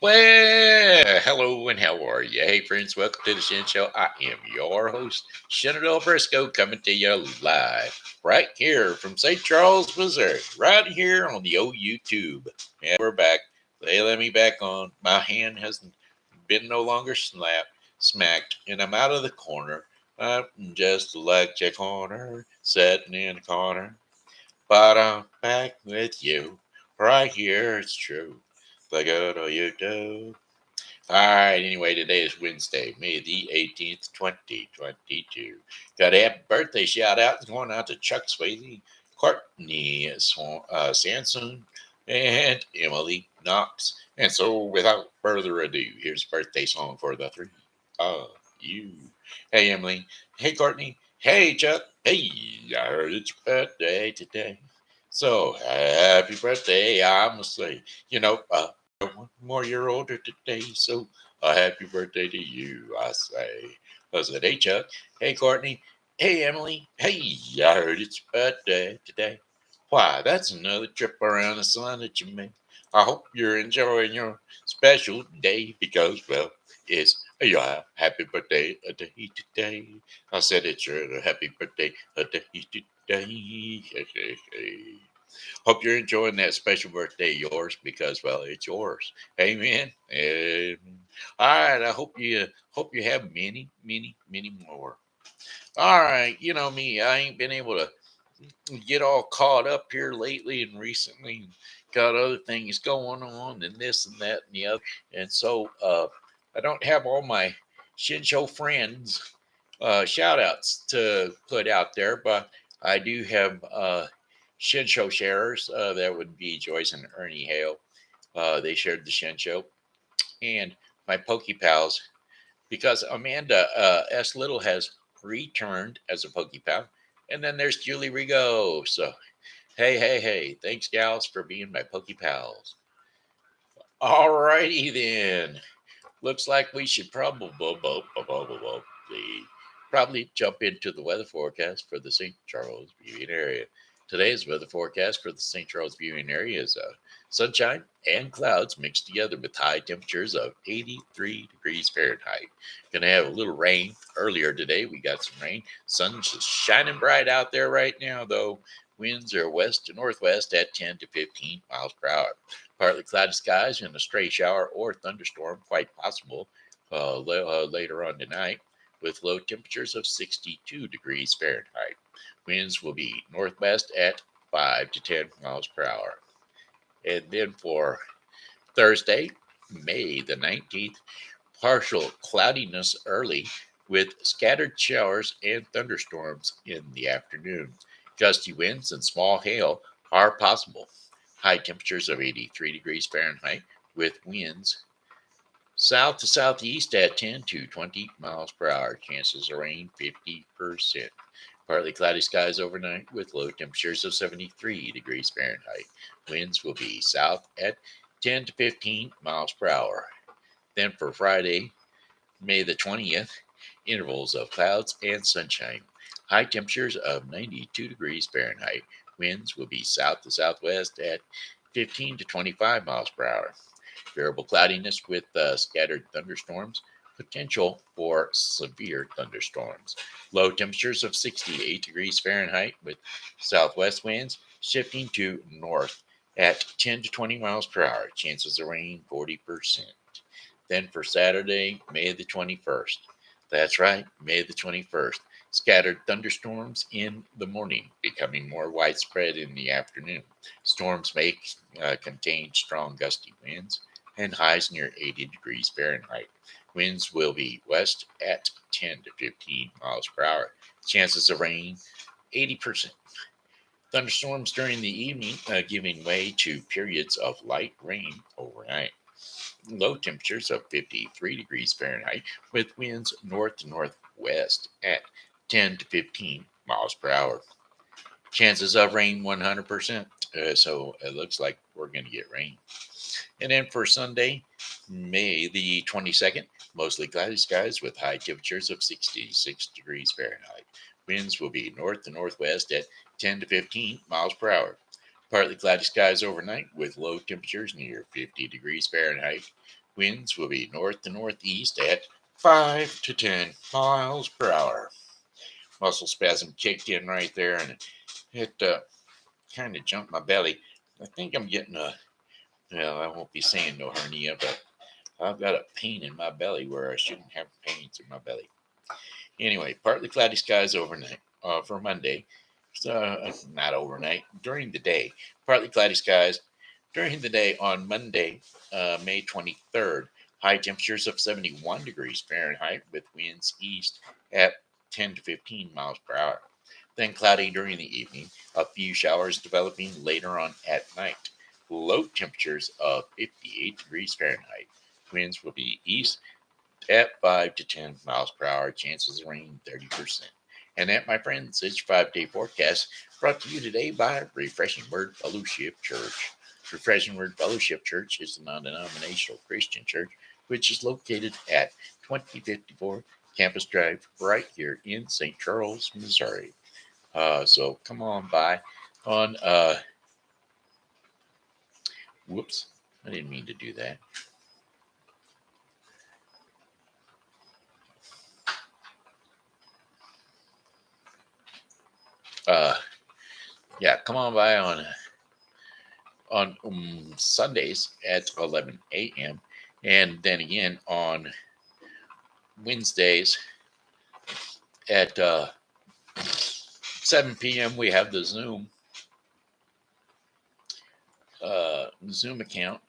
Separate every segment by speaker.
Speaker 1: Well, hello and how are you? Hey, friends, welcome to the Shen Show. I am your host, Shenandoah Briscoe, coming to you live right here from St. Charles, Missouri, right here on the old YouTube. And we're back. They let me back on. My hand hasn't been no longer smacked, and I'm out of the corner. I'm just like Jack Horner, sitting in the corner. But I'm back with you right here. It's true. Like good on YouTube. All right. Anyway, today is Wednesday, May the 18th, 2022. Got a happy birthday shout out going out to Chuck Sweazey, Courtney, Sansone, and Emily Knox. And so, without further ado, here's a birthday song for the three of you. Hey, Emily. Hey, Courtney. Hey, Chuck. Hey, I heard it's your birthday today. So, happy birthday, I must say. You're 1 more year older today, so a happy birthday to you, I say. I said, hey, Chuck. Hey, Courtney. Hey, Emily. Hey, I heard it's your birthday today. Why, that's another trip around the sun that you made. I hope you're enjoying your special day because, well, it's your happy birthday a day today. I said it's your happy birthday a day today. Hope you're enjoying that special birthday yours because well it's yours. Amen. Amen. All right. I hope you have many more. All right. You know me, I ain't been able to get all caught up here lately and recently. Got other things going on and this and that and the other. And so I don't have all my Shin Show friends shout outs to put out there, but I do have Shin Show sharers. That would be Joyce and Ernie Hale. They shared the Shin Show. And my Pokey pals, because Amanda S. Little has returned as a Pokey pal. And then there's Julie Regot. So, hey. Thanks, gals, for being my Pokey pals. All righty then. Looks like we should probably jump into the weather forecast for the St. Charles viewing area. Today's weather forecast for the St. Charles viewing area is sunshine and clouds mixed together with high temperatures of 83 degrees Fahrenheit. Gonna have a little rain earlier today. We got some rain. Sun's just shining bright out there right now, though. Winds are west to northwest at 10 to 15 miles per hour. Partly cloudy skies and a stray shower or thunderstorm quite possible later on tonight with low temperatures of 62 degrees Fahrenheit. Winds will be northwest at 5 to 10 miles per hour. And then for Thursday, May the 19th, partial cloudiness early with scattered showers and thunderstorms in the afternoon. Gusty winds and small hail are possible. High temperatures of 83 degrees Fahrenheit with winds south to southeast at 10 to 20 miles per hour. Chances of rain 50%. Partly cloudy skies overnight with low temperatures of 73 degrees Fahrenheit. Winds will be south at 10 to 15 miles per hour. Then for Friday, May the 20th, intervals of clouds and sunshine. High temperatures of 92 degrees Fahrenheit. Winds will be south to southwest at 15 to 25 miles per hour. Variable cloudiness with scattered thunderstorms. Potential for severe thunderstorms. Low temperatures of 68 degrees Fahrenheit with southwest winds shifting to north at 10 to 20 miles per hour. Chances of rain 40%. Then for Saturday, May the 21st. That's right, May the 21st. Scattered thunderstorms in the morning, becoming more widespread in the afternoon. Storms may contain strong gusty winds and highs near 80 degrees Fahrenheit. Winds will be west at 10 to 15 miles per hour. Chances of rain 80%. Thunderstorms during the evening giving way to periods of light rain overnight. Low temperatures of 53 degrees Fahrenheit with winds north to northwest at 10 to 15 miles per hour. Chances of rain 100%. So it looks like we're going to get rain. And then for Sunday, May the 22nd, mostly cloudy skies with high temperatures of 66 degrees Fahrenheit. Winds will be north to northwest at 10 to 15 miles per hour. Partly cloudy skies overnight with low temperatures near 50 degrees Fahrenheit. Winds will be north to northeast at 5 to 10 miles per hour. Muscle spasm kicked in right there, and it kind of jumped my belly. I think I'm getting well, I won't be saying no hernia, but I've got a pain in my belly where I shouldn't have pains in my belly. Anyway, partly cloudy skies overnight for Monday. Not overnight, during the day. Partly cloudy skies during the day on Monday, May 23rd. High temperatures of 71 degrees Fahrenheit with winds east at 10 to 15 miles per hour. Then cloudy during the evening, a few showers developing later on at night. Low temperatures of 58 degrees Fahrenheit. Winds will be east at 5 to 10 miles per hour. Chances of rain 30%. And that, my friends, is your 5-day forecast brought to you today by Refreshing Word Fellowship Church. Refreshing Word Fellowship Church is a non-denominational Christian church which is located at 2054 Campus Drive right here in St. Charles, Missouri. So come on by on, whoops, I didn't mean to do that. Yeah, come on by on Sundays at 11 a.m. and then again on Wednesdays at 7 p.m. we have the Zoom account.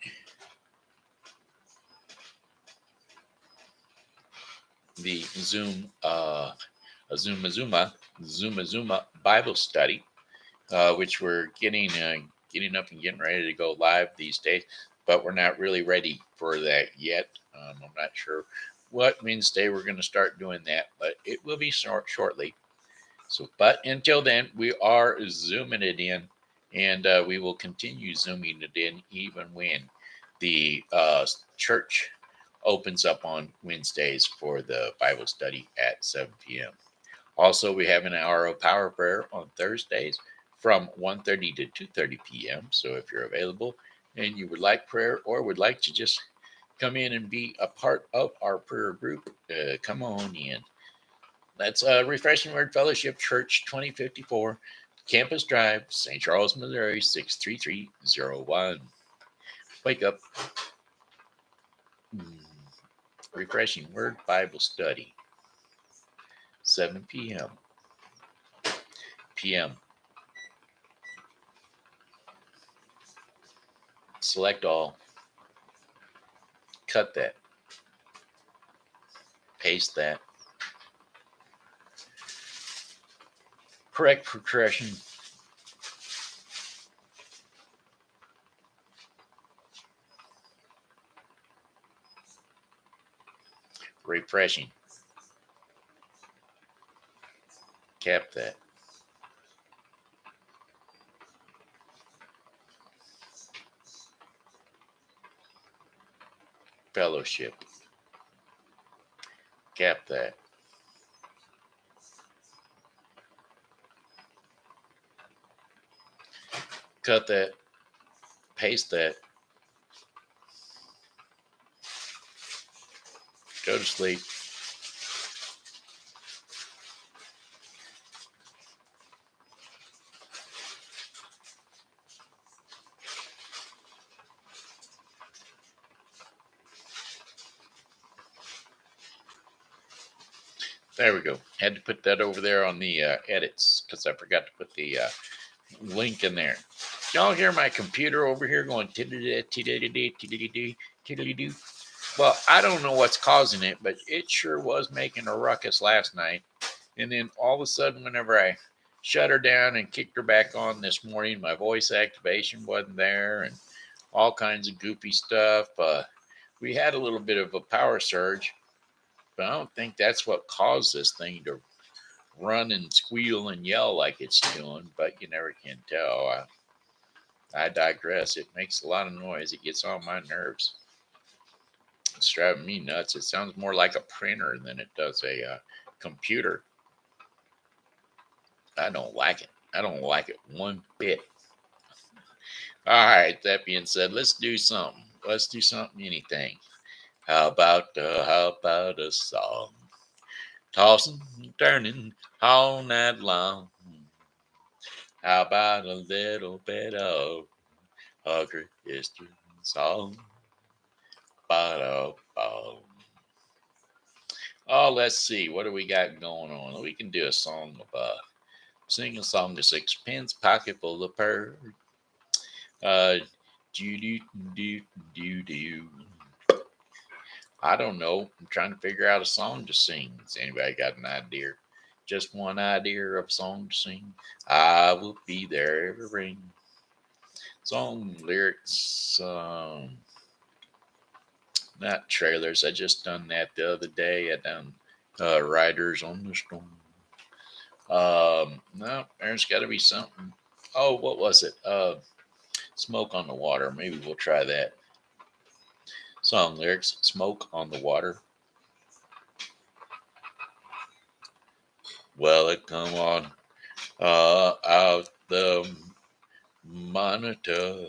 Speaker 1: The Zuma Bible study, which we're getting up and getting ready to go live these days, but we're not really ready for that yet. I'm not sure what Wednesday we're going to start doing that, but it will be shortly. So, but until then, we are zooming it in, and we will continue zooming it in even when the church opens up on Wednesdays for the Bible study at 7 p.m. Also, we have an hour of power prayer on Thursdays from 1:30 to 2:30 p.m. So if you're available and you would like prayer or would like to just come in and be a part of our prayer group, come on in. That's Refreshing Word Fellowship Church, 2054 Campus Drive, St. Charles, Missouri, 63301. Wake up. Refreshing Word Bible Study, 7 p.m. Select all. Cut that. Paste that. Correct progression. Refreshing. Cap that. Fellowship. Cap that. Cut that. Paste that. Go to sleep. There we go. Had to put that over there on the edits because I forgot to put the link in there. Y'all hear my computer over here going tiddly-dee. Well, I don't know what's causing it, but it sure was making a ruckus last night. And then all of a sudden, whenever I shut her down and kicked her back on this morning, my voice activation wasn't there and all kinds of goofy stuff. We had a little bit of a power surge, but I don't think that's what caused this thing to run and squeal and yell like it's doing, but you never can tell. I digress. It makes a lot of noise. It gets on my nerves. It's driving me nuts. It sounds more like a printer than it does a computer. I don't like it. I don't like it one bit. All right, that being said, let's do something. Anything. How about a song? Tossing, turning all night long. How about a little bit of a Christian song? Ba-da-ba. Oh, let's see. What do we got going on? We can do a song of sing a song of sixpence, pocket full of pearl. Uh, do do do do do. I don't know. I'm trying to figure out a song to sing. Has anybody got an idea? Just one idea of a song to sing? I will be there every ring. Song lyrics, not trailers. I just done that the other day. I done Riders on the Storm. No, there's got to be something. Oh, what was it? Smoke on the Water. Maybe we'll try that. Song lyrics: Smoke on the water. Well, it come on out the monitor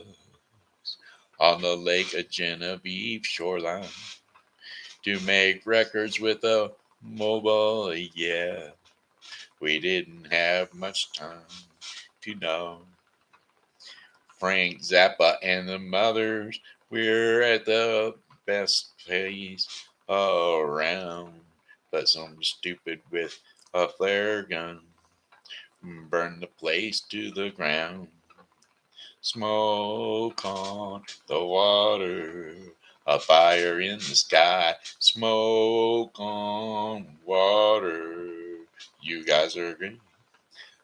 Speaker 1: on the Lake of Genevieve shoreline to make records with a mobile. Yeah, we didn't have much time to know. Frank Zappa and the Mothers, we're at the best place around. But some stupid with a flare gun burned the place to the ground. Smoke on the water, a fire in the sky. Smoke on water, you guys are great.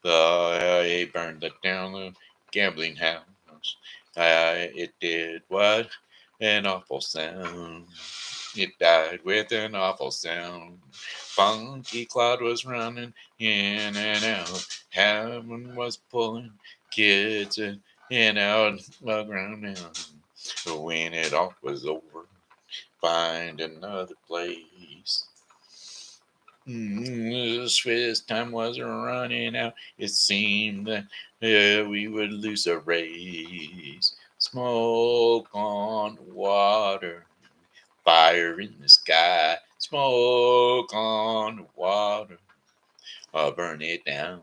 Speaker 1: They burned it down the gambling house. It did what? An awful sound. It died with an awful sound. Funky Cloud was running in and out. Heaven was pulling kids in and out the ground now. But when it all was over, find another place. Swiss time was running out. It seemed that we would lose a race. Smoke on water, fire in the sky. Smoke on water, I'll burn it down.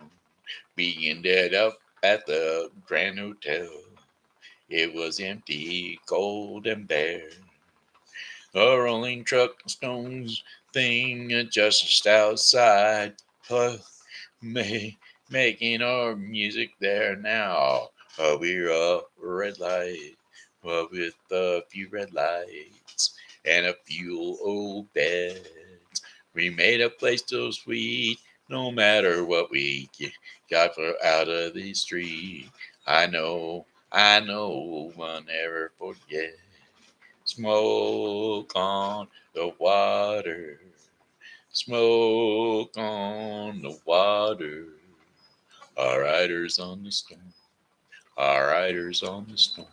Speaker 1: We ended up at the Grand Hotel. It was empty, cold, and bare. A rolling truck stones thing just outside. Making our music there now. We're a red light with a few red lights and a few old beds. We made a place so sweet, no matter what we got for out of the street. I know, I'll never forget. Smoke on the water. Smoke on the water. Our riders on the storm. Our riders on the storm.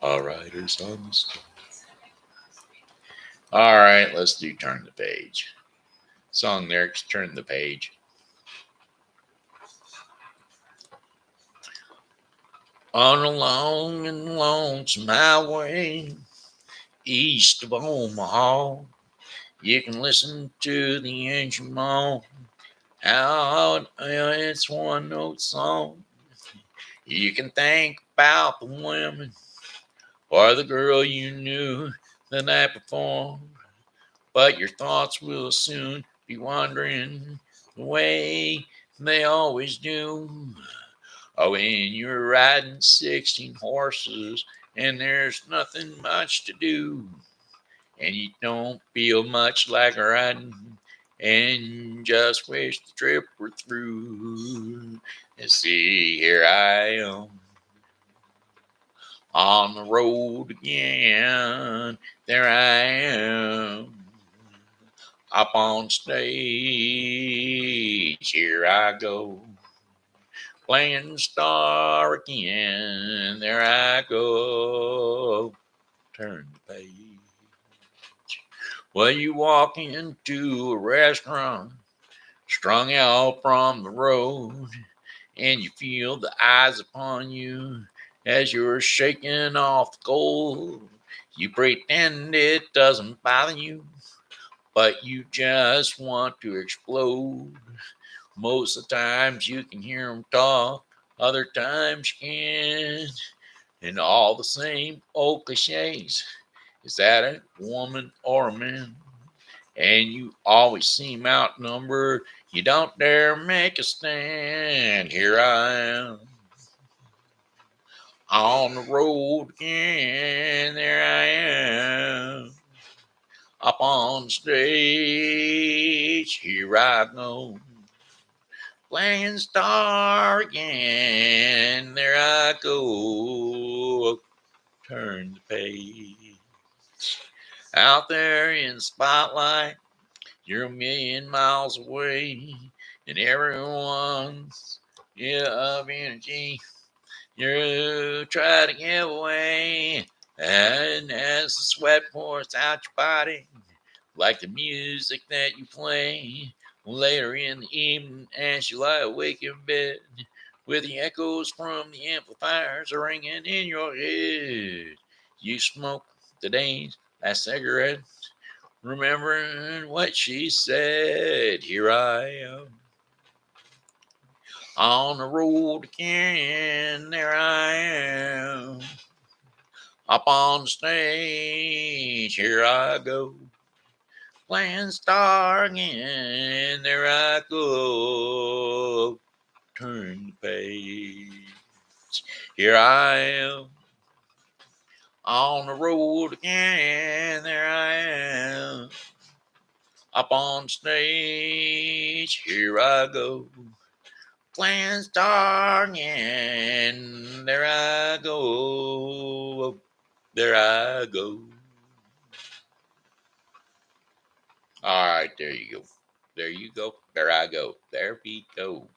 Speaker 1: Our riders on the storm. All right, let's do Turn the Page. Song lyrics: Turn the Page. On a long and lonesome highway east of Omaha, you can listen to the engine moan out. It's one note song. You can think about the women or the girl you knew the night before, but your thoughts will soon be wandering the way they always do. Oh, when you're riding 16 horses and there's nothing much to do, and you don't feel much like riding, and just wish the trip were through. And see, here I am on the road again. There I am up on stage. Here I go playing star again. There I go. Turn the page. Well, you walk into a restaurant, strung out from the road, and you feel the eyes upon you as you're shaking off the gold. You pretend it doesn't bother you, but you just want to explode. Most of the times you can hear them talk, other times you can't. And all the same old cliches. Is that a woman or a man? And you always seem outnumbered. You don't dare make a stand. Here I am on the road again. There I am up on stage. Here I go. Playing star again. There I go. Turn the page. Out there in the spotlight, you're a million miles away, and everyone's of energy. You try to get away, and as the sweat pours out your body, like the music that you play later in the evening as you lie awake in bed, with the echoes from the amplifiers ringing in your head. You smoke today's last cigarette, remembering what she said. Here I am on the road again. There I am up on the stage. Here I go. Playing star again. There I go. Turn the page. Here I am on the road again. There I am up on stage. Here I go. Playing star again. There I go. There I go. All right, there you go. There you go. There I go. There we go.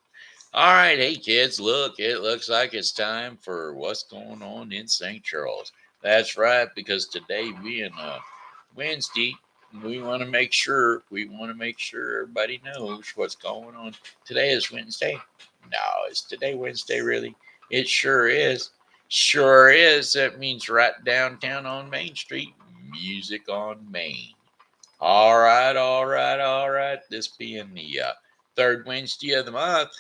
Speaker 1: All right, hey kids, look, it looks like it's time for what's going on in St. Charles. That's right, because today being Wednesday, we want to make sure everybody knows what's going on. Today is Wednesday. No, is today Wednesday really? It sure is. Sure is. That means right downtown on Main Street, music on Main. All right, all right, all right. This being the third Wednesday of the month,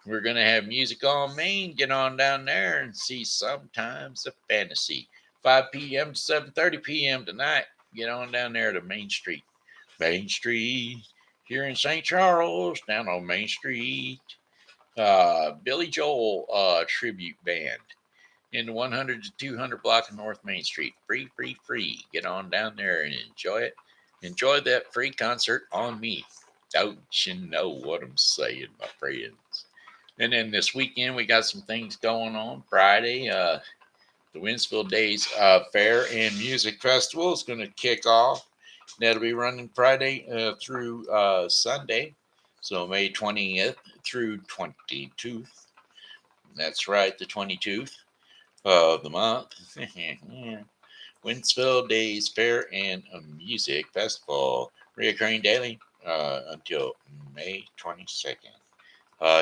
Speaker 1: we're going to have music on Main. Get on down there and see Sometimes a Fantasy. 5 p.m. to 7:30 p.m. tonight. Get on down there to Main Street. Main Street here in St. Charles, down on Main Street. Billy Joel tribute band in the 100 to 200 block of North Main Street. Free, free, free. Get on down there and enjoy it. Enjoy that free concert on me. Don't you know what I'm saying, my friends? And then this weekend, we got some things going on. Friday, the Winsfield Days Fair and Music Festival is going to kick off. That'll be running Friday through Sunday. So May 20th through 22nd. That's right, the 22nd of the month. Winsfield Days Fair and Music Festival, reoccurring daily until May 22nd.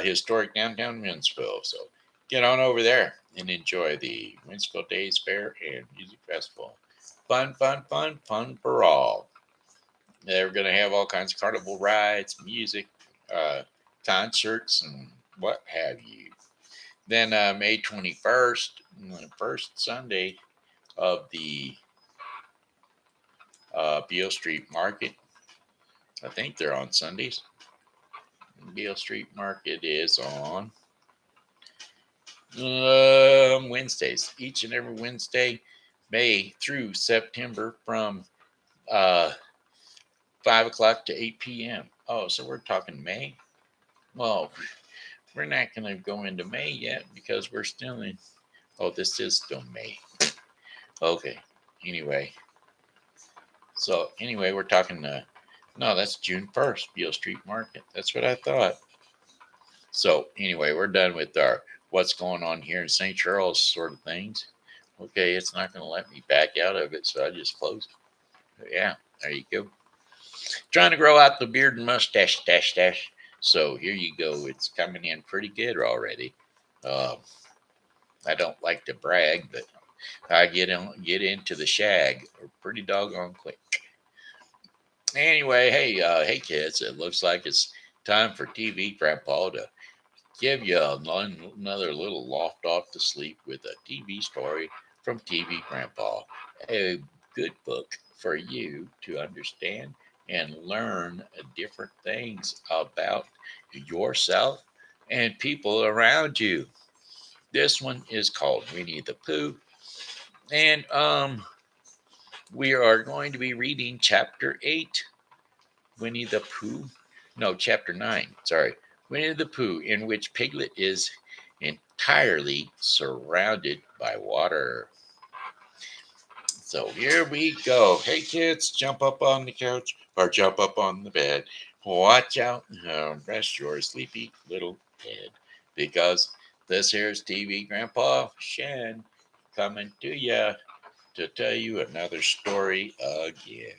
Speaker 1: Historic downtown Winsfield. So get on over there and enjoy the Winsfield Days Fair and Music Festival. Fun, fun, fun, fun for all. They're going to have all kinds of carnival rides, music, concerts, and what have you. Then May 21st, the first Sunday of the Beale Street Market. I think they're on Sundays. Beale Street Market is on Wednesdays. Each and every Wednesday, May through September, from 5 o'clock to 8 p.m. Oh, so we're talking May? Well, we're not going to go into May yet because we're still in. Oh, this is still May. Okay. Anyway. So, anyway, we're talking. No, that's June 1st, Beale Street Market. That's what I thought. So, anyway, we're done with our what's going on here in St. Charles sort of things. Okay, it's not going to let me back out of it, so I just close it. But yeah, there you go. Trying to grow out the beard and mustache, dash. So here you go. It's coming in pretty good already. I don't like to brag, but I get into the shag pretty doggone quick. Anyway, hey kids, it looks like it's time for TV Grandpa to give you another little loft off to sleep with a TV story from TV Grandpa. A good book for you to understand and learn different things about yourself and people around you. This one is called Winnie the Pooh, and we are going to be reading chapter 8, Winnie the Pooh. No, chapter 9. Sorry. Winnie the Pooh, in which Piglet is entirely surrounded by water. So here we go. Hey kids, jump up on the couch or jump up on the bed. Watch out. Rest your sleepy little head. Because this here's TV Grandpa Shen coming to you to tell you another story again.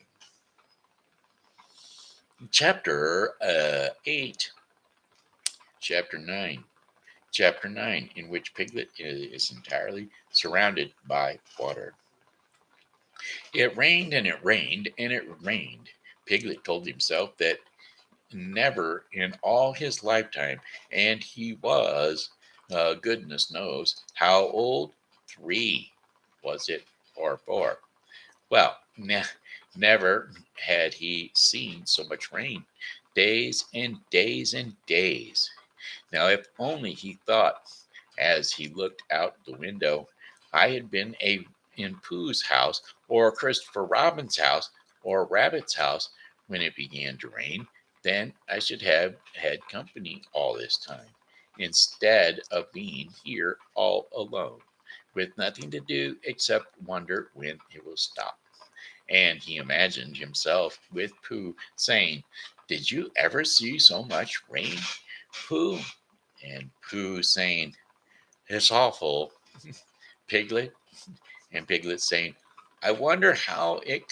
Speaker 1: Chapter 8. Chapter 9. Chapter 9, in which Piglet is entirely surrounded by water. It rained and it rained and it rained. Piglet told himself that never in all his lifetime, and he was, goodness knows, how old? 3, was it, or 4? Well, never had he seen so much rain. Days and days and days. Now, if only he thought, as he looked out the window, I had been in Pooh's house, or Christopher Robin's house, or Rabbit's house when it began to rain, then I should have had company all this time, instead of being here all alone, with nothing to do except wonder when it will stop. And he imagined himself with Pooh saying, "Did you ever see so much rain, Pooh?" And Pooh saying, "It's awful, Piglet." And Piglet saying, "I wonder how it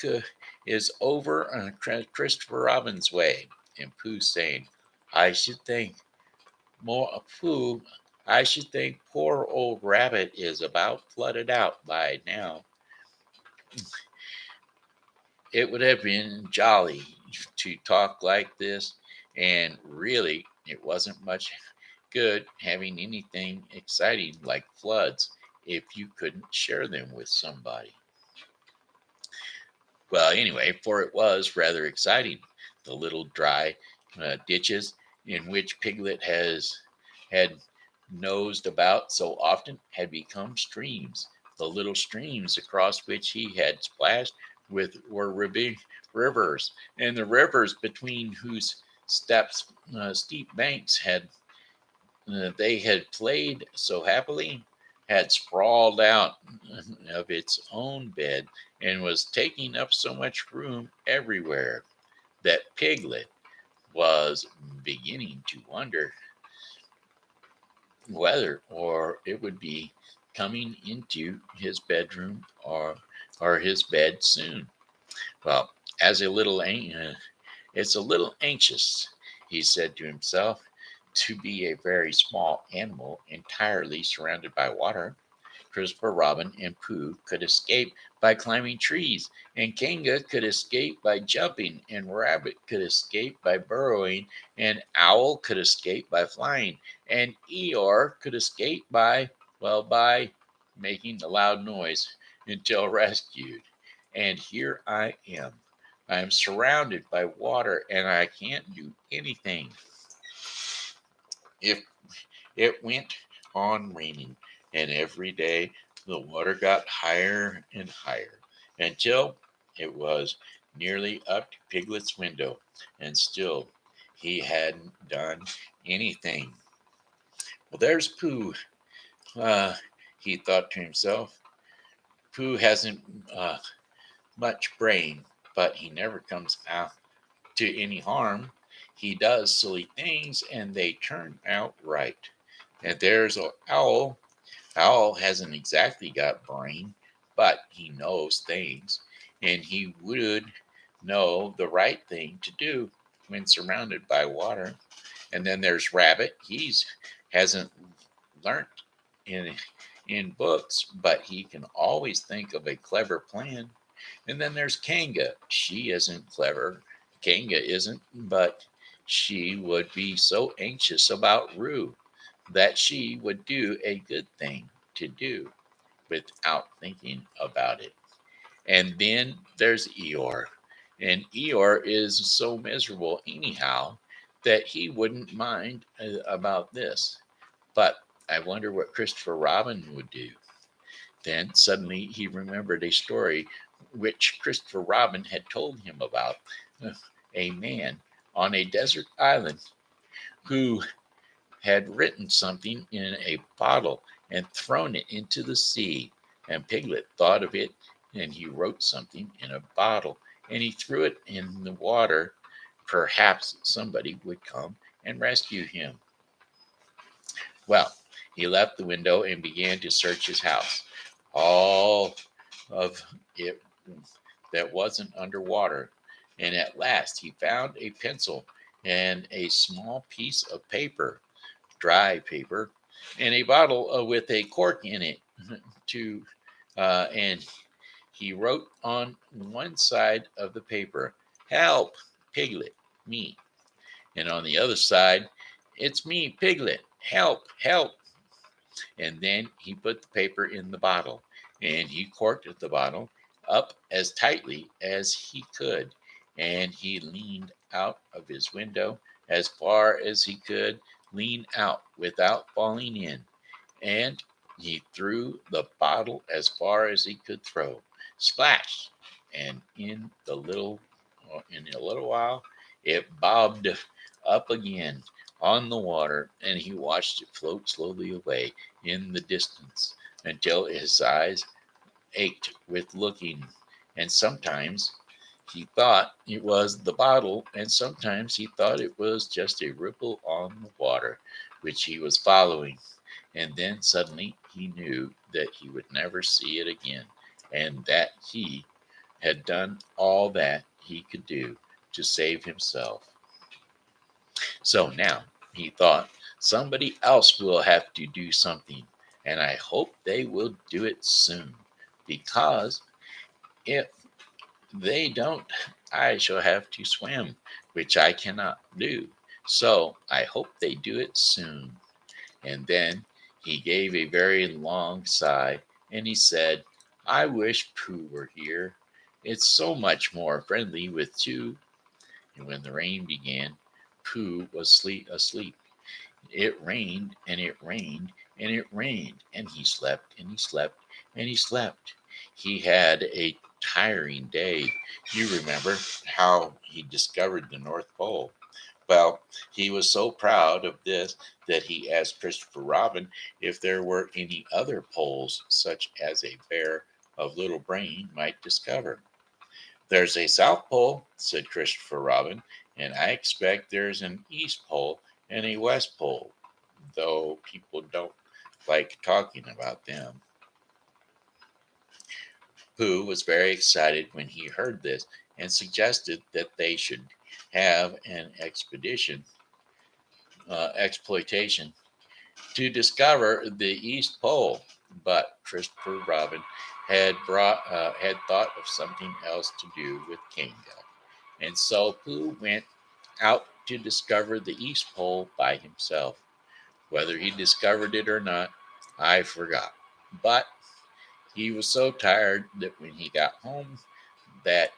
Speaker 1: is over on Christopher Robin's way." And Pooh saying, "I should think more Pooh, I should think poor old Rabbit is about flooded out by now. It would have been jolly to talk like this, and really it wasn't much good having anything exciting like floods if you couldn't share them with somebody." Well, anyway, for it was rather exciting. The little dry ditches in which Piglet had nosed about so often had become streams. The little streams across which he had splashed were rivers, and the rivers between whose steep banks they had played so happily had sprawled out of its own bed and was taking up so much room everywhere that Piglet was beginning to wonder whether or it would be coming into his bedroom or his bed soon. Well, as a little it's a little anxious, he said to himself, to be a very small animal entirely surrounded by water. Christopher Robin and Pooh could escape by climbing trees, and Kanga could escape by jumping, and Rabbit could escape by burrowing, and Owl could escape by flying, and Eeyore could escape by making a loud noise until rescued. And here I am. I am surrounded by water, and I can't do anything. If it went on raining, and every day the water got higher and higher until it was nearly up to Piglet's window, and still he hadn't done anything. Well, there's Pooh, uh, he thought to himself. Pooh hasn't much brain, but he never comes out to any harm. He does silly things, and they turn out right. And there's Owl. Owl hasn't exactly got brain, but he knows things, and he would know the right thing to do when surrounded by water. And then there's Rabbit. He's hasn't learnt in books, but he can always think of a clever plan. And then there's Kanga. She isn't clever. Kanga isn't, but she would be so anxious about Rue that she would do a good thing to do without thinking about it. And then there's Eeyore. And Eeyore is so miserable, anyhow, that he wouldn't mind about this. But I wonder what Christopher Robin would do. Then suddenly he remembered a story which Christopher Robin had told him about a man on a desert island who had written something in a bottle and thrown it into the sea. And Piglet thought of it, and he wrote something in a bottle and he threw it in the water. Perhaps somebody would come and rescue him. Well, he left the window and began to search his house. All of it that wasn't underwater. And at last he found a pencil and a small piece of paper, dry paper, and a bottle with a cork in it. To and he wrote on one side of the paper, "Help, Piglet, me," and on the other side, "It's me, Piglet. Help, help." And then he put the paper in the bottle and he corked the bottle up as tightly as he could. And he leaned out of his window as far as he could lean out without falling in. And he threw the bottle as far as he could throw. Splash! And in a little while, it bobbed up again on the water, and he watched it float slowly away in the distance until his eyes ached with looking. And sometimes he thought it was the bottle, and sometimes he thought it was just a ripple on the water which he was following. And then suddenly he knew that he would never see it again, and that he had done all that he could do to save himself. So now he thought, somebody else will have to do something, and I hope they will do it soon, because if they don't, I shall have to swim, which I cannot do. So I hope they do it soon. And then he gave a very long sigh and he said, I wish Pooh were here. It's so much more friendly with two. And when the rain began, Pooh was asleep. It rained and it rained and it rained, and he slept and he slept and he slept. He had a tiring day. You remember how he discovered the North Pole. Well, he was so proud of this that he asked Christopher Robin if there were any other poles, such as a bear of little brain might discover. There's a South Pole, said Christopher Robin, and I expect there's an East Pole and a West Pole, though people don't like talking about them. Pooh was very excited when he heard this and suggested that they should have an exploitation to discover the East Pole. But Christopher Robin had thought of something else to do with Kanga, and so Pooh went out to discover the East Pole by himself. Whether he discovered it or not, I forgot. But he was so tired that when he got home, that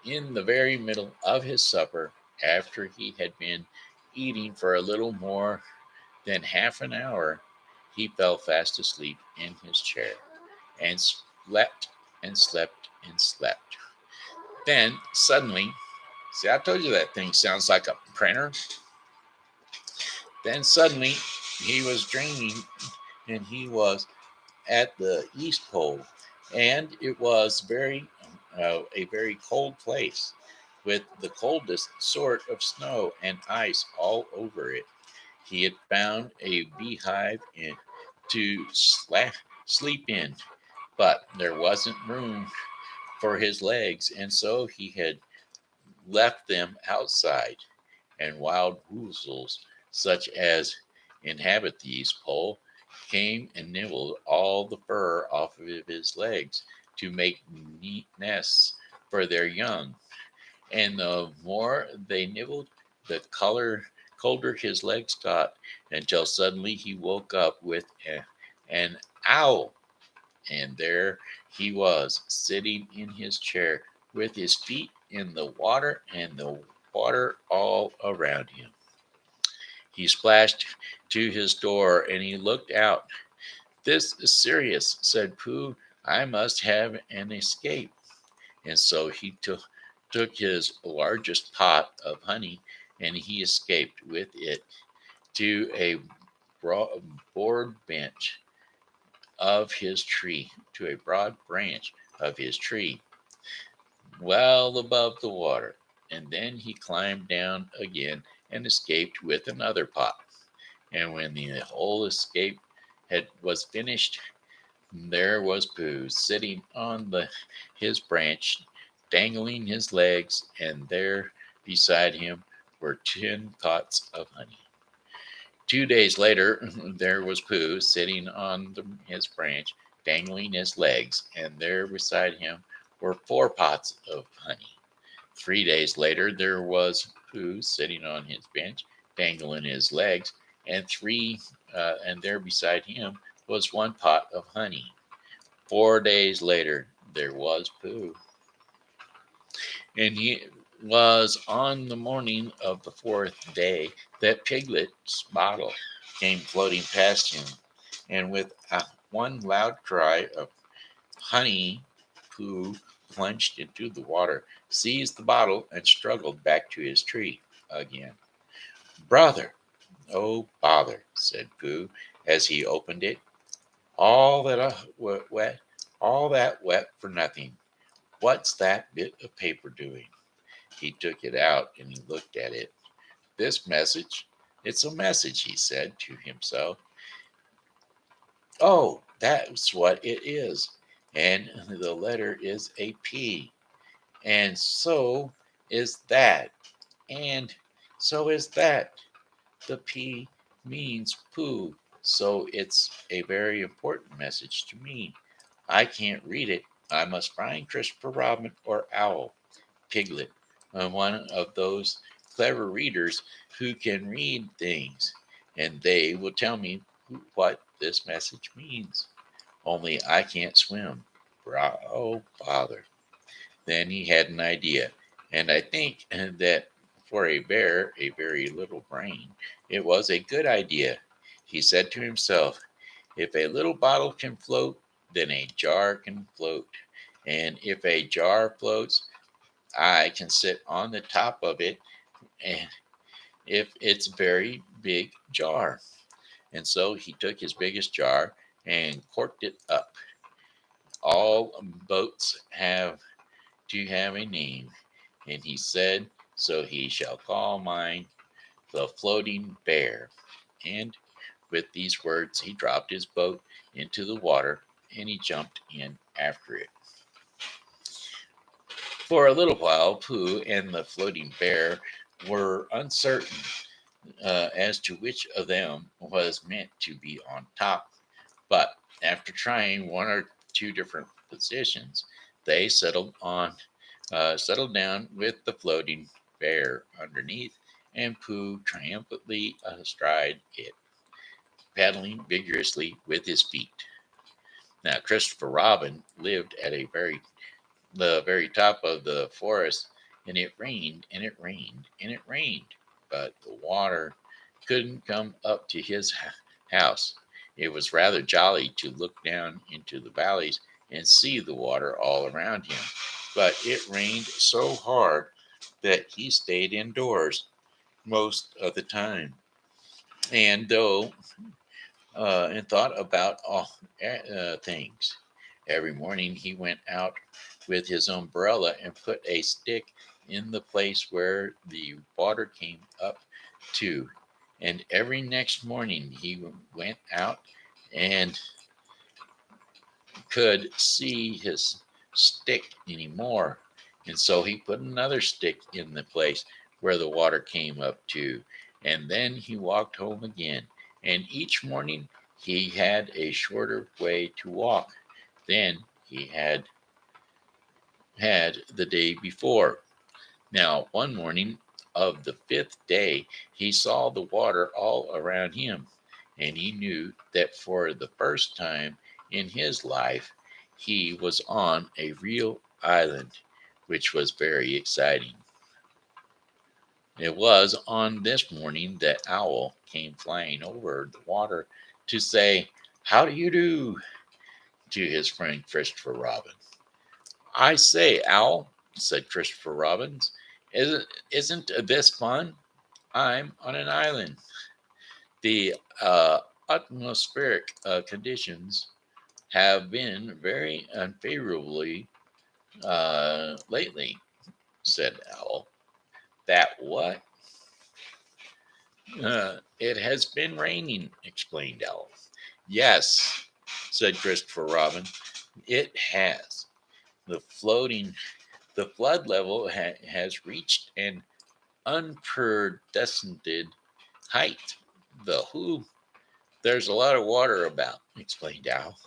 Speaker 1: in the very middle of his supper, after he had been eating for a little more than half an hour, he fell fast asleep in his chair and slept and slept and slept. Then suddenly, see, I told you that thing sounds like a printer. Then suddenly, he was dreaming and he was at the East Pole, and it was a very cold place with the coldest sort of snow and ice all over it. He had found a beehive to sleep in, but there wasn't room for his legs, and so he had left them outside. And wild weasels, such as inhabit the East Pole, came and nibbled all the fur off of his legs to make neat nests for their young. And the more they nibbled, the colder his legs got, until suddenly he woke up with an owl. And there he was, sitting in his chair with his feet in the water and the water all around him. He splashed to his door and he looked out. "This is serious," said Pooh. "I must have an escape." And so he took his largest pot of honey and he escaped with it to a board bench of his tree, to a broad branch of his tree, well above the water. And then he climbed down again and escaped with another pot. And when the whole escape was finished, there was Pooh sitting on his branch, dangling his legs, and there beside him were 10 pots of honey. 2 days later, there was Pooh sitting on his branch, dangling his legs, and there beside him were 4 pots of honey. 3 days later, there was Pooh sitting on his bench, dangling his legs, and there beside him was 1 pot of honey. 4 days later, there was Pooh, and he was on the morning of the 4th day that Piglet's bottle came floating past him, and with one loud cry of honey, Pooh plunged into the water, seized the bottle, and struggled back to his tree again. "Brother, oh bother," said Pooh as he opened it. "All that wet, all that wet for nothing. What's that bit of paper doing?" He took it out and he looked at it. "This message, it's a message," he said to himself. "Oh, that's what it is. And the letter is a P. And so is that. And so is that. The P means Pooh, so it's a very important message to me. I can't read it. I must find Christopher Robin or Owl, Piglet, one of those clever readers who can read things, and they will tell me what this message means. Only I can't swim. Oh, bother." Then he had an idea, and I think that for a bear, a very little brain, it was a good idea. He said to himself, "If a little bottle can float, then a jar can float. And if a jar floats, I can sit on the top of it, and if it's a very big jar." And so he took his biggest jar and corked it up. All boats have to have a name, and he said, "So he shall call mine the Floating Bear." And with these words, he dropped his boat into the water and he jumped in after it. For a little while, Pooh and the Floating Bear were uncertain as to which of them was meant to be on top. But after trying one or two different positions, they settled down with the Floating Bear underneath, and Pooh triumphantly astride it, paddling vigorously with his feet. Now, Christopher Robin lived at the very top of the forest, and it rained and it rained and it rained, but the water couldn't come up to his house. It was rather jolly to look down into the valleys and see the water all around him, but it rained so hard that he stayed indoors most of the time. And though and thought about all things. Every morning he went out with his umbrella and put a stick in the place where the water came up to. And every next morning he went out and could see his stick anymore. And so he put another stick in the place where the water came up to. And then he walked home again. And each morning He had a shorter way to walk than he had the day before. Now, one morning of the fifth day, he saw the water all around him, and he knew that for the first time in his life, he was on a real island, which was very exciting. It was on this morning that Owl came flying over the water to say, "How do you do?" to his friend Christopher Robin. "I say, Owl," said Christopher Robin, isn't this fun? I'm on an island. The atmospheric conditions have been very unfavorably lately," said Owl. "That what?" It has been raining," explained Owl. "Yes," said Christopher Robin, "it has. The floating, the flood level has reached an unprecedented height. The who? There's a lot of water about," explained Owl.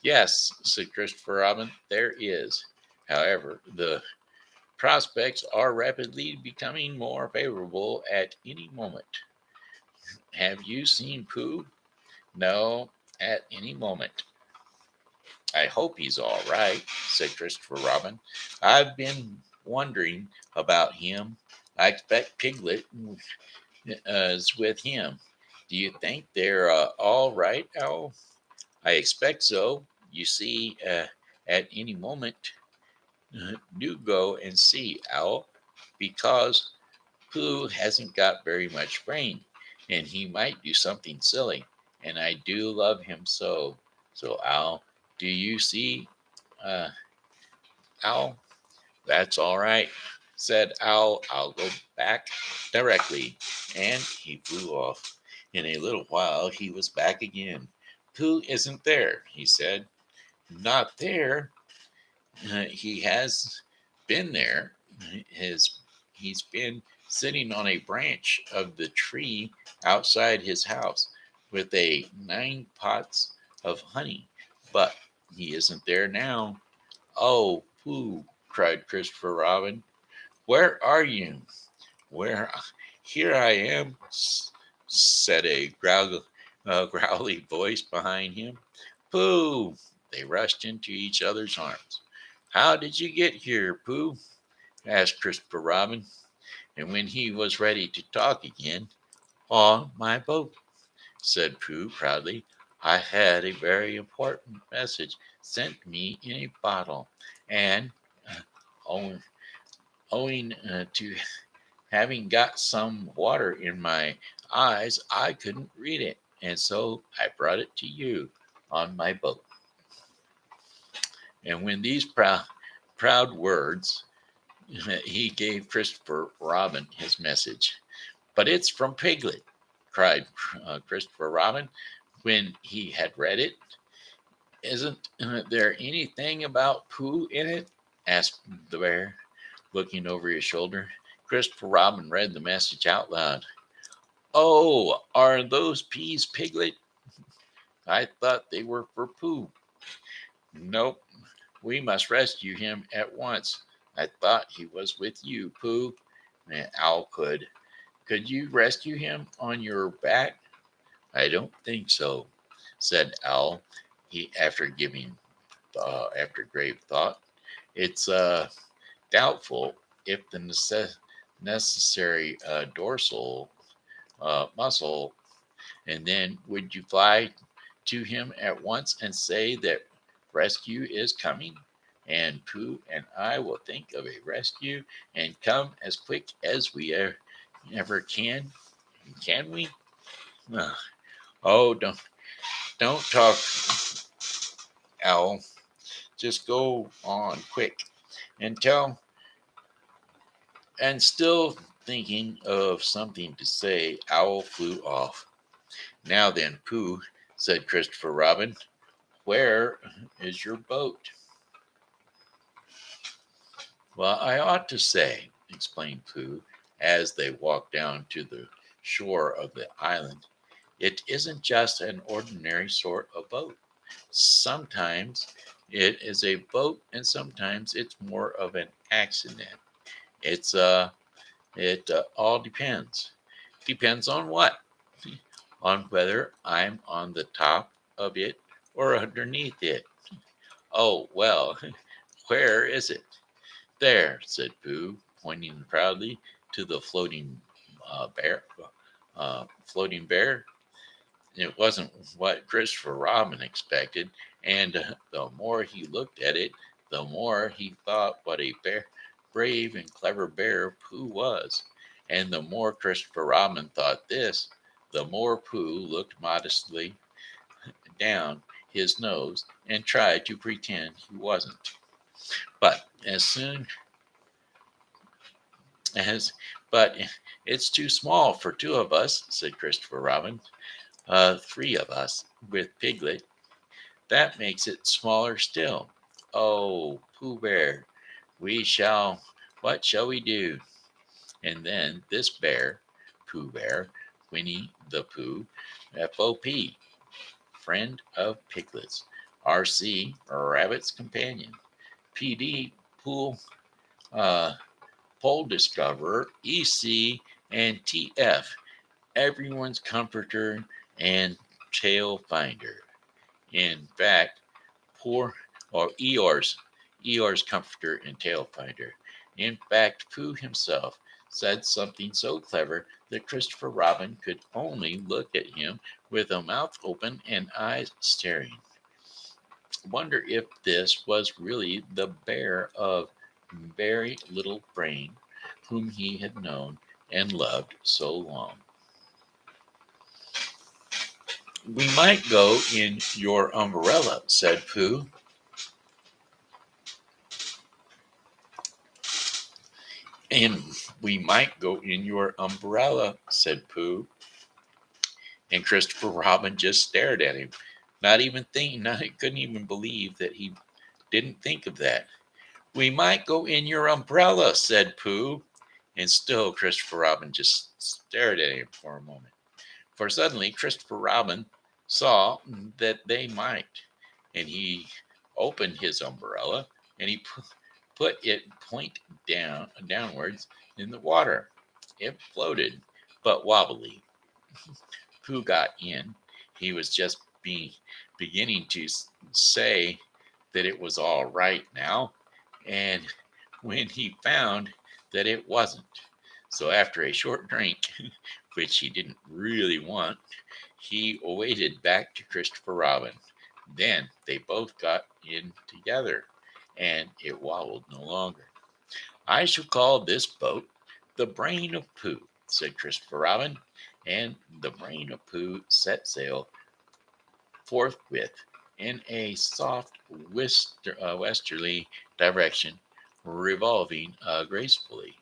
Speaker 1: "Yes," said Christopher Robin, "there is. However, the prospects are rapidly becoming more favorable at any moment. Have you seen Pooh?" "No, at any moment." "I hope he's all right," said Christopher Robin. "I've been wondering about him. I expect Piglet is with him. Do you think they're all right, Owl?" "I expect so. You see, at any moment, do go and see, Owl, because Pooh hasn't got very much brain, and he might do something silly, and I do love him so. So, Owl, do you see, uh, Owl?" "That's all right," said Owl. "I'll go back directly." And he flew off. In a little while he was back again. "Pooh isn't there," he said. "Not there? He has been there. His he's been sitting on a branch of the tree outside his house with a 9 pots of honey, but he isn't there now." "Oh, Pooh!" cried Christopher Robin. "Where are you?" "Where? Here I am," said a growly voice behind him. "Pooh!" They rushed into each other's arms. "How did you get here, Pooh?" asked Christopher Robin. And when he was ready to talk again, "On my boat," said Pooh proudly. "I had a very important message sent me in a bottle, and uh, owing, owing to having got some water in my eyes, I couldn't read it, and so I brought it to you on my boat." And when these proud words, he gave Christopher Robin his message. "But it's from Piglet," cried Christopher Robin when he had read it. "Isn't there anything about Pooh in it?" asked the bear, looking over his shoulder. Christopher Robin read the message out loud. "Oh, are those peas, Piglet? I thought they were for Pooh." "Nope, we must rescue him at once. I thought he was with you, Pooh." And Owl could. "Could you rescue him on your back?" "I don't think so," said Owl. He after grave thought. "It's doubtful if the necessary dorsal muscle." And then would you fly to him at once and say that rescue is coming? And Pooh and I will think of a rescue and come as quick as we ever can. Can we? Uh, Oh, don't talk, Owl. Just go on quick and tell. And still thinking of something to say, Owl flew off. "Now then, Pooh," said Christopher Robin, "where is your boat?" "Well, I ought to say," explained Pooh, as they walked down to the shore of the island, It isn't just an ordinary sort of boat. Sometimes it is a boat, and sometimes it's more of an accident. It's it all depends. Depends on what? On whether I'm on the top of it or underneath it. Oh well, where is it? There, said Pooh, pointing proudly to the bear. Floating bear. It wasn't what Christopher Robin expected, and the more he looked at it, the more he thought what a brave and clever bear Pooh was. And the more Christopher Robin thought this, the more Pooh looked modestly down his nose and tried to pretend he wasn't. But as soon as but it's too small for two of us, said Christopher Robin. Three of us with Piglet. That makes it smaller still. Oh, Pooh Bear, what shall we do? And then this bear, Pooh Bear, Winnie the Pooh, FOP, friend of Piglets, RC, Rabbit's companion, PD, Pool, uh, Pole Discoverer, EC, and TF, everyone's comforter and tail finder. In fact, poor or Eeyore's comforter and tail finder. In fact, Pooh himself said something so clever that Christopher Robin could only look at him with a mouth open and eyes staring. Wonder if this was really the bear of very little brain whom he had known and loved so long. We might go in your umbrella, said Pooh. And we might go in your umbrella, said Pooh. And Christopher Robin just stared at him, not even thinking, couldn't even believe that he didn't think of that. We might go in your umbrella, said Pooh. And still Christopher Robin just stared at him for a moment. For suddenly Christopher Robin saw that they might. And he opened his umbrella and he put it downwards in the water. It floated, but wobbly. Pooh got in. He was just beginning to say that it was all right now, and when he found that it wasn't. So after a short drink, which he didn't really want, he waded back to Christopher Robin. Then they both got in together, and it wobbled no longer. I shall call this boat the Brain of Pooh, said Christopher Robin, and the Brain of Pooh set sail forthwith in a soft westerly direction, revolving gracefully.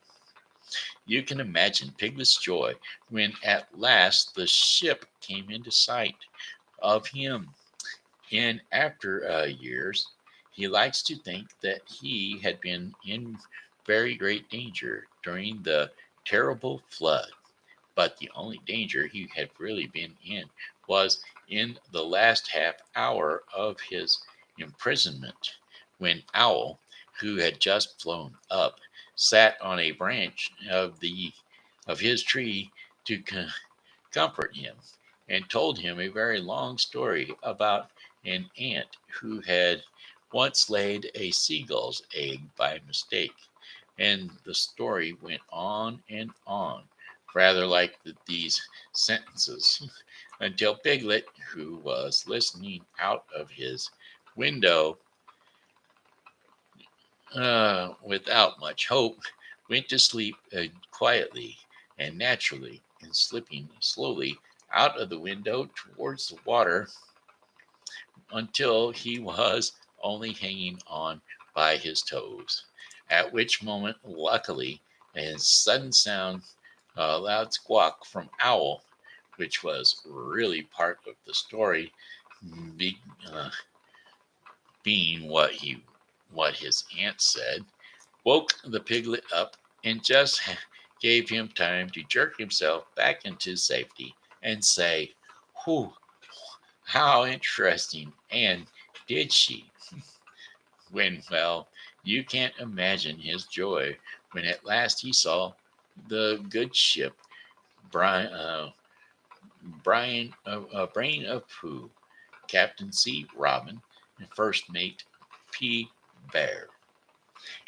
Speaker 1: You can imagine Piglet's joy when at last the ship came into sight of him. In after years, he likes to think that he had been in very great danger during the terrible flood. But the only danger he had really been in was in the last half hour of his imprisonment, when Owl, who had just flown up, sat on a branch of his tree to comfort him, and told him a very long story about an ant who had once laid a seagull's egg by mistake. And the story went on and on, rather like these sentences, until Piglet, who was listening out of his window without much hope, went to sleep quietly and naturally, and slipping slowly out of the window towards the water until he was only hanging on by his toes. At which moment, luckily, a sudden sound, a loud squawk from Owl, which was really part of the story, be, uh, being what his aunt said, woke the piglet up and just gave him time to jerk himself back into safety and say, Whew, how interesting. And did she? Well, you can't imagine his joy when at last he saw the good ship, Brian, Brain of Pooh, Captain C. Robin, and First Mate P. Bear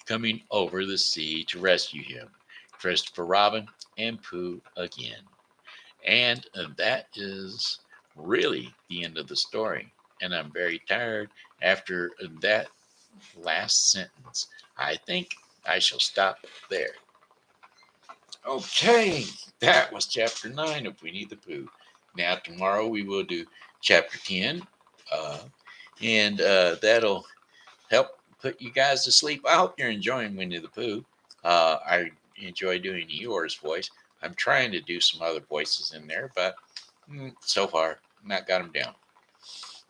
Speaker 1: coming over the sea to rescue him. Christopher Robin and Pooh again. And that is really the end of the story. And I'm very tired after that last sentence. I think I shall stop there. Okay, that was chapter 9 of Winnie the Pooh. Now, tomorrow we will do chapter 10, uh, and that'll help put you guys to sleep. I hope you're enjoying Winnie the Pooh. I enjoy doing Eeyore's voice. I'm trying to do some other voices in there, but so far, not got them down.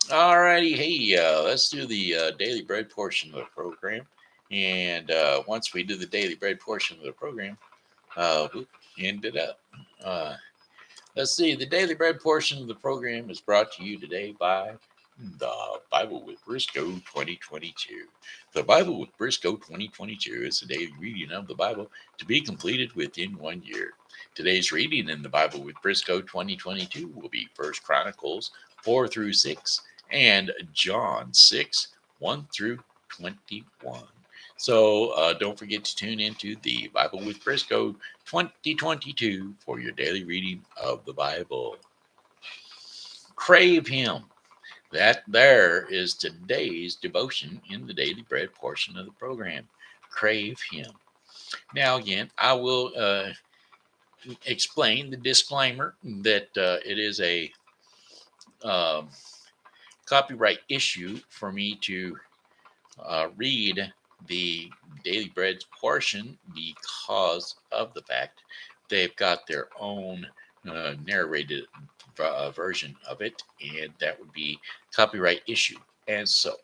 Speaker 1: Alrighty, hey, let's do the Daily Bread portion of the program. And once we do the Daily Bread portion of the program, we'll end it up. Let's see, the Daily Bread portion of the program is brought to you today by the Bible with Briscoe 2022. The Bible with Briscoe 2022 is a daily reading of the Bible to be completed within 1 year. Today's reading in the Bible with Briscoe 2022 will be 1 Chronicles 4 through 6 and John 6, 1 through 21. So don't forget to tune into the Bible with Briscoe 2022 for your daily reading of the Bible. Crave Him. That there is today's devotion in the Daily Bread portion of the program. Crave Him. Now again, I will explain the disclaimer that it is a copyright issue for me to read the Daily Bread's portion because of the fact they've got their own narrated version of it, and that would be copyright issue. And so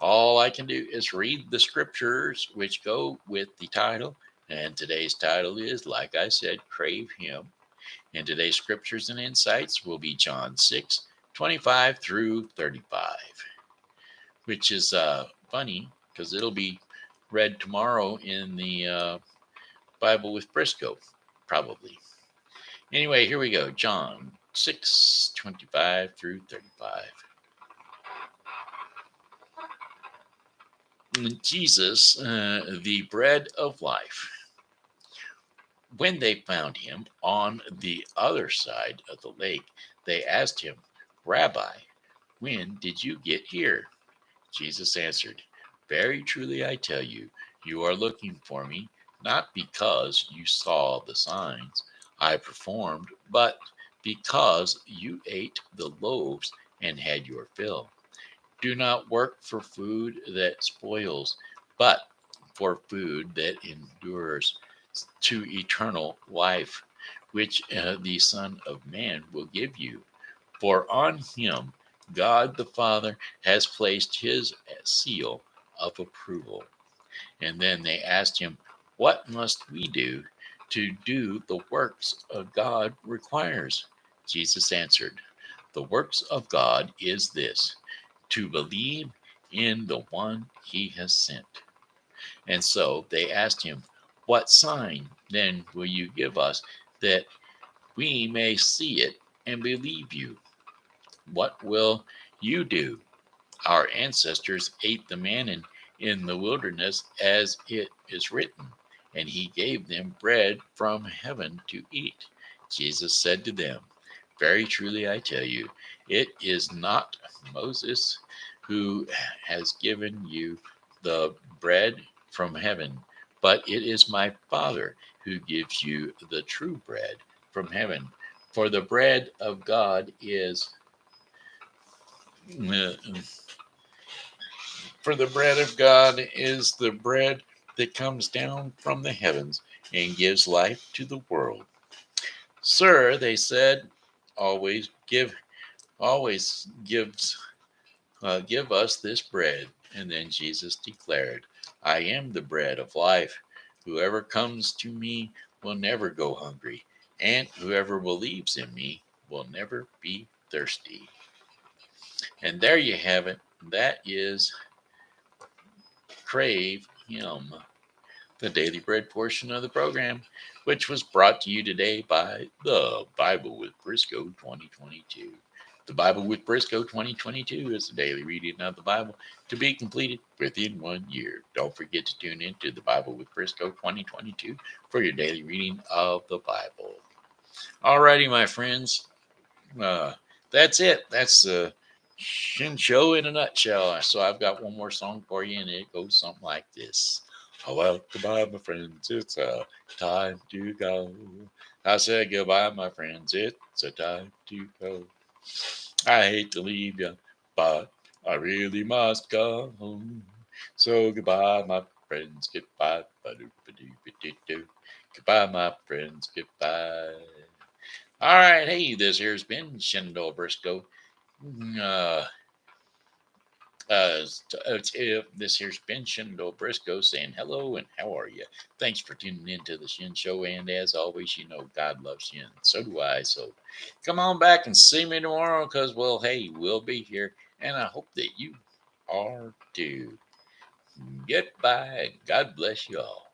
Speaker 1: all I can do is read the scriptures which go with the title, and today's title is, like I said, Crave Him. And today's scriptures and insights will be John 6, 25 through 35, which is funny because it'll be read tomorrow in the Bible with Briscoe, probably. Anyway, here we go. John 6, 25 through 35. Jesus, the bread of life. When they found him on the other side of the lake, they asked him, Rabbi, when did you get here? Jesus answered, Very truly I tell you, you are looking for me, not because you saw the signs I performed, but because you ate the loaves and had your fill. Do not work for food that spoils, but for food that endures to eternal life, which the Son of Man will give you. For on him God the Father has placed his seal of approval. And then they asked him, What must we do to do the works of God requires? Jesus answered, The works of God is this, to believe in the one he has sent. And so they asked him, What sign then will you give us that we may see it and believe you? What will you do? Our ancestors ate the manna in the wilderness, as it is written, and he gave them bread from heaven to eat. Jesus said to them, Very truly I tell you, it is not Moses who has given you the bread from heaven, but it is my Father who gives you the true bread from heaven. For the bread of God is For the bread of God is the bread that comes down from the heavens and gives life to the world. Sir, they said, always give us this bread. And then Jesus declared, I am the bread of life. Whoever comes to me will never go hungry, and whoever believes in me will never be thirsty. And there you have it. That is Crave Him, the daily bread portion of the program, which was brought to you today by the Bible with Briscoe 2022. The Bible with Briscoe 2022 is the daily reading of the Bible to be completed within 1 year. Don't forget to tune in to the Bible with Briscoe 2022 for your daily reading of the Bible. Alrighty, my friends. That's it. That's the Shen Show in a nutshell. So I've got one more song for you, and it goes something like this. Oh, well, goodbye, my friends. It's time to go. I said goodbye, my friends. It's a time to go. I hate to leave you, but I really must go home. So goodbye, my friends. Goodbye. Goodbye, my friends. Goodbye. All right. Hey, this here's been Shendall Briscoe. This here's Ben Shendall Briscoe saying hello and how are you? Thanks for tuning in to the Shen Show. And as always, you know, God loves Shen. So do I. So come on back and see me tomorrow because, well, hey, we'll be here. And I hope that you are too. Goodbye. God bless you all.